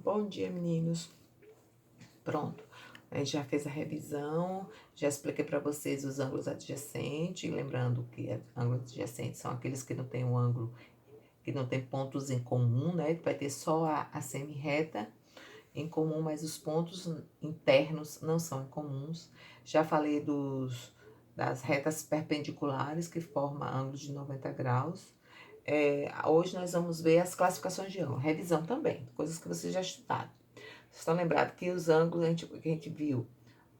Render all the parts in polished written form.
Bom dia, meninos. Pronto. A gente já fez a revisão, já expliquei para vocês os ângulos adjacentes, lembrando que ângulos adjacentes são aqueles que não tem um ângulo, que não tem pontos em comum, né? Vai ter só a semi-reta em comum, mas os pontos internos não são comuns. Já falei das retas perpendiculares que formam ângulos de 90 graus. Hoje nós vamos ver as classificações de ângulo, revisão também, coisas que vocês já estudaram. Vocês estão lembrados que os ângulos que a gente viu,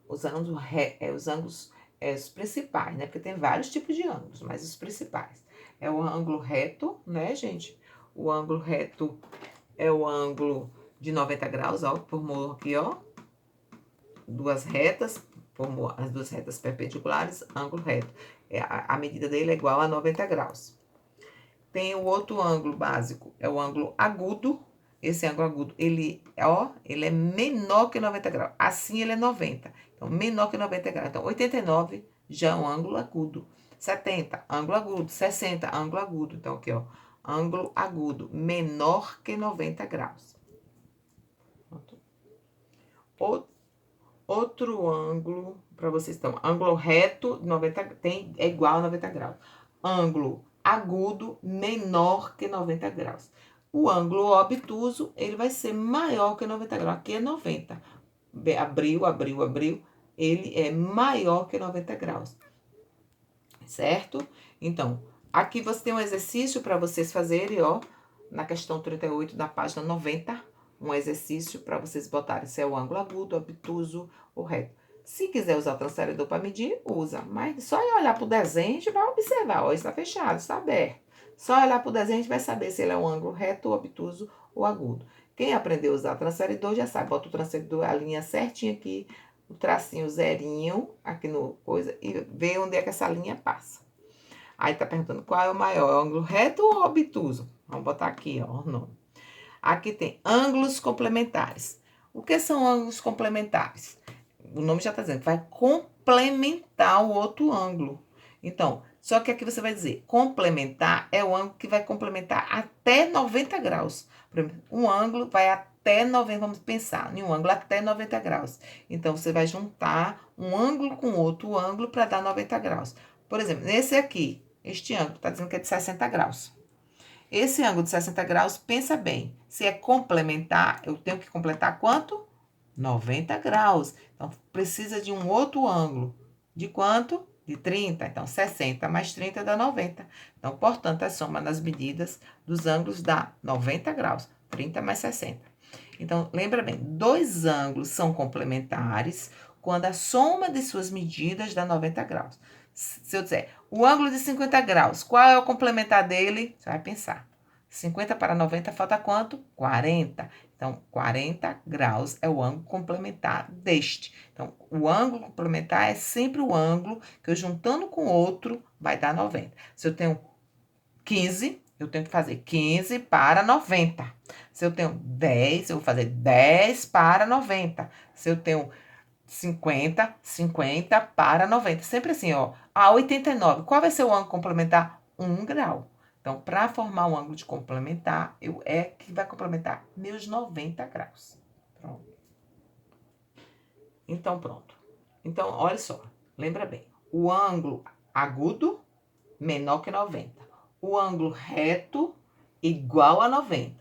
os ângulos os principais, né? Porque tem vários tipos de ângulos, mas os principais. É o ângulo reto, né, gente? O ângulo reto é o ângulo de 90 graus, ó, formou aqui, ó, duas retas, formou as duas retas perpendiculares, ângulo reto. A medida dele é igual a 90 graus. Tem o outro ângulo básico, é o ângulo agudo. Esse ângulo agudo, ele é menor que 90 graus. Assim ele é 90. Então, menor que 90 graus. Então, 89 já é um ângulo agudo. 70, ângulo agudo. 60, ângulo agudo. Então, aqui, ó, ângulo agudo, menor que 90 graus. Outro ângulo, para vocês estão, ângulo reto, 90, é igual a 90 graus. Ângulo agudo, menor que 90 graus. O ângulo obtuso, ele vai ser maior que 90 graus. Aqui é 90. Abriu. Ele é maior que 90 graus. Certo? Então, aqui você tem um exercício para vocês fazerem, ó, na questão 38 da página 90. Um exercício para vocês botarem se é o ângulo agudo, obtuso ou reto. Se quiser usar o transferidor para medir, usa. Mas só olhar para o desenho, a gente vai observar. Ó, está fechado, está aberto. Só olhar para o desenho, a gente vai saber se ele é um ângulo reto, obtuso ou agudo. Quem aprendeu a usar o transferidor já sabe. Bota o transferidor, a linha certinha aqui, o tracinho zerinho aqui no coisa, e vê onde é que essa linha passa. Aí tá perguntando qual é o maior, ângulo reto ou obtuso? Vamos botar aqui, ó, o nome. Aqui tem ângulos complementares. O que são ângulos complementares? O nome já está dizendo que vai complementar o outro ângulo. Então, só que aqui você vai dizer, complementar é o ângulo que vai complementar até 90 graus. Por exemplo, um ângulo vai até 90, vamos pensar, em um ângulo até 90 graus. Então, você vai juntar um ângulo com outro ângulo para dar 90 graus. Por exemplo, nesse aqui, este ângulo está dizendo que é de 60 graus. Esse ângulo de 60 graus, pensa bem, se é complementar, eu tenho que completar quanto? 90 graus. Então, precisa de um outro ângulo. De quanto? De 30. Então, 60 mais 30 dá 90. Então, portanto, a soma das medidas dos ângulos dá 90 graus. 30 mais 60. Então, lembra bem, dois ângulos são complementares quando a soma de suas medidas dá 90 graus. Se eu disser, o ângulo de 50 graus, qual é o complementar dele? Você vai pensar. 50 para 90 falta quanto? 40. Então, 40 graus é o ângulo complementar deste. Então, o ângulo complementar é sempre o ângulo que eu juntando com outro vai dar 90. Se eu tenho 15, eu tenho que fazer 15 para 90. Se eu tenho 10, eu vou fazer 10 para 90. Se eu tenho 50, 50 para 90. Sempre assim, ó. A 89, qual vai ser o ângulo complementar? 1 grau. Então, para formar um ângulo de complementar, que vai complementar meus 90 graus. Pronto. Então, pronto. Então, olha só. Lembra bem. O ângulo agudo, menor que 90. O ângulo reto, igual a 90.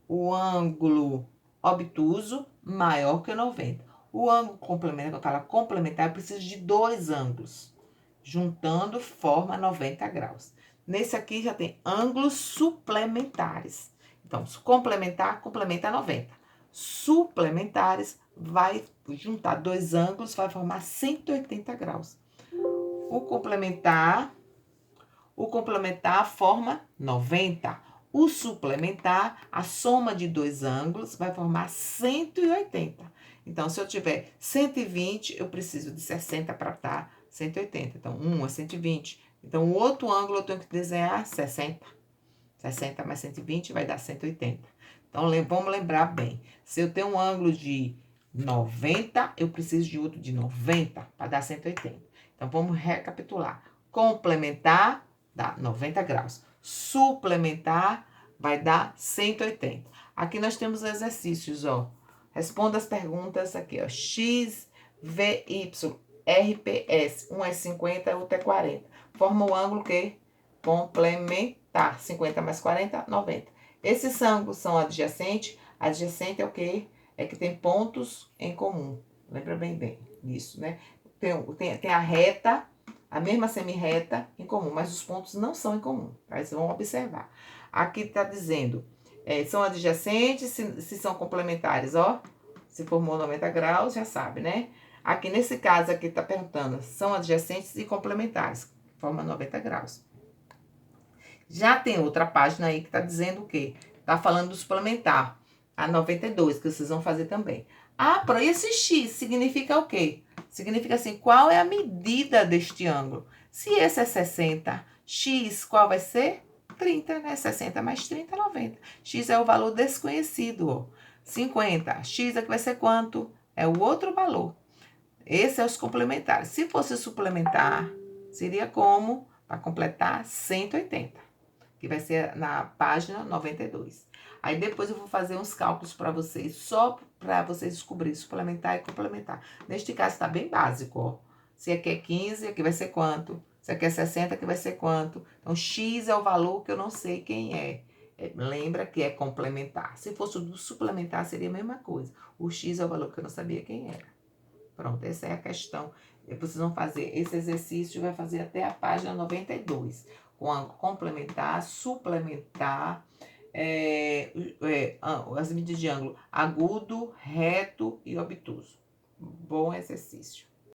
O ângulo obtuso, maior que 90. O ângulo complementar, quando fala complementar, eu preciso de dois ângulos. Juntando, forma 90 graus. Nesse aqui já tem ângulos suplementares. Então, complementar, complementa 90. Suplementares, vai juntar dois ângulos, vai formar 180 graus. O complementar forma 90. O suplementar, a soma de dois ângulos, vai formar 180. Então, se eu tiver 120, eu preciso de 60 para dar 180. Então, 1 é 120. Então, o outro ângulo eu tenho que desenhar 60. 60 mais 120 vai dar 180. Então, vamos lembrar bem. Se eu tenho um ângulo de 90, eu preciso de outro de 90 para dar 180. Então, vamos recapitular. Complementar dá 90 graus. Suplementar vai dar 180. Aqui nós temos exercícios, ó. Responda as perguntas aqui, ó. X, V, Y, RPS. Um é 50, outro é 40. Forma o ângulo que? Complementar. 50 mais 40, 90. Esses ângulos são adjacentes. Adjacente é o quê? É que tem pontos em comum. Lembra bem isso, né? Tem a reta, a mesma semi-reta em comum, mas os pontos não são em comum. Tá? Vocês vão observar. Aqui está dizendo, são adjacentes, se são complementares, ó. Se formou 90 graus, já sabe, né? Aqui nesse caso aqui está perguntando, são adjacentes e complementares, forma 90 graus. Já tem outra página aí que está dizendo o quê? Está falando do suplementar, a 92, que vocês vão fazer também. Ah, para esse X significa o quê? Significa assim, qual é a medida deste ângulo? Se esse é 60, X qual vai ser? 30, né? 60 mais 30, 90. X é o valor desconhecido, ó. 50, X aqui vai ser quanto? É o outro valor. Esse é os complementares. Se fosse suplementar, seria como? Para completar, 180, que vai ser na página 92. Aí depois eu vou fazer uns cálculos para vocês, só para vocês descobrirem suplementar e complementar. Neste caso está bem básico, ó. Se aqui é 15, aqui vai ser quanto? Se aqui é 60, aqui vai ser quanto? Então, X é o valor que eu não sei quem é. Lembra que é complementar. Se fosse do suplementar, seria a mesma coisa. O X é o valor que eu não sabia quem era. Pronto, essa é a questão. Vocês vão fazer esse exercício, vai fazer até a página 92. Com a complementar, suplementar, as medidas de ângulo agudo, reto e obtuso. Bom exercício.